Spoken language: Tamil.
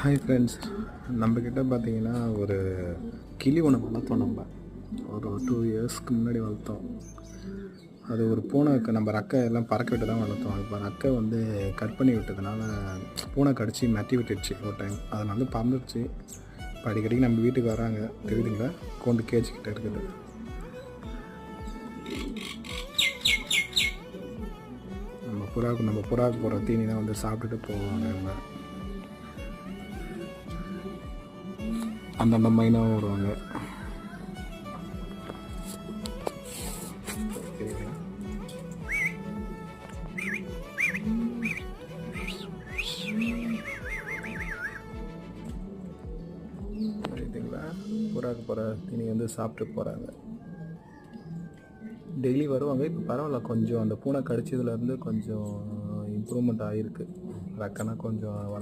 ஹாய் ஃப்ரெண்ட்ஸ், நம்மக்கிட்ட பார்த்தீங்கன்னா ஒரு கிளி ஒன்று வளர்த்தோம். நம்ம ஒரு 2 இயர்ஸ்க்கு முன்னாடி வளர்த்தோம். அது ஒரு பூனைக்கு நம்ம ரெக்கை எல்லாம் பறக்க விட்டு தான் வளர்த்தோம். இப்போ ரெக்கை வந்து கட் பண்ணி விட்டதுனால பூனை கடிச்சு நட்டி விட்டுடுச்சு ஒரு டைம். அதனால வந்து பறந்துடுச்சு. இப்போ அடிக்கடிக்கு நம்ம வீட்டுக்கு வராங்க, தெரியுதுங்களா, கொண்டு கேச்சுக்கிட்ட இருக்குது. நம்ம புறாவுக்கு போகிற தீனி தான் வந்து சாப்பிட்டுட்டு போவாங்க. நம்ம அந்தந்த மைனாவும் வருவாங்க. சரிங்களா, புறாவுக்கு போகிற தீனி வந்து சாப்பிட்டு போகிறாங்க. டெய்லி வருவாங்க. இப்போ பரவாயில்ல, கொஞ்சம் அந்த பூனை கடிச்சதுலேருந்து கொஞ்சம் இம்ப்ரூவ்மெண்ட் ஆகிருக்கு. ரெக்கைனா கொஞ்சம்